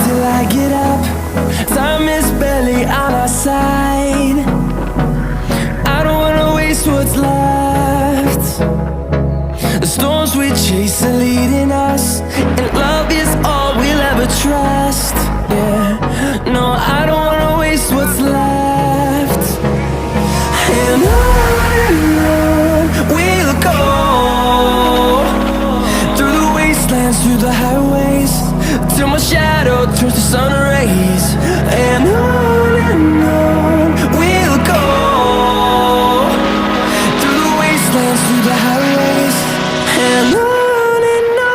till I get up. Time is barely on our side. I don't wanna waste what's left. The storms we chase are leading us, and love is all we'll ever trust. Yeah, no, I don't wanna waste what's left. And on we'll go, through the wastelands, through the highways, till my shadow turns to sun rays. And on we'll go, through the wastelands, through the highways, and on we'll go.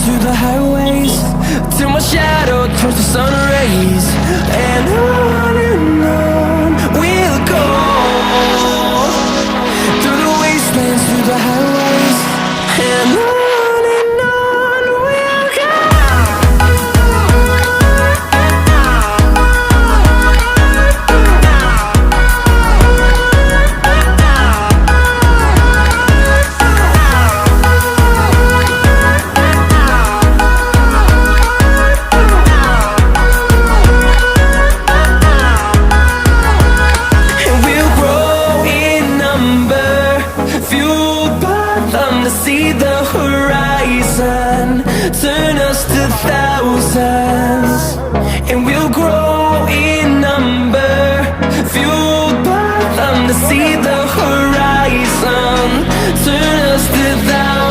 Through the highways, till my shadow turns to sun rays. And on we'll go, through the wastelands, through the highways, and on we'll go. See the horizon, turn us to thousands, and we'll grow in number, fueled by them to see the horizon, turn us to thousands.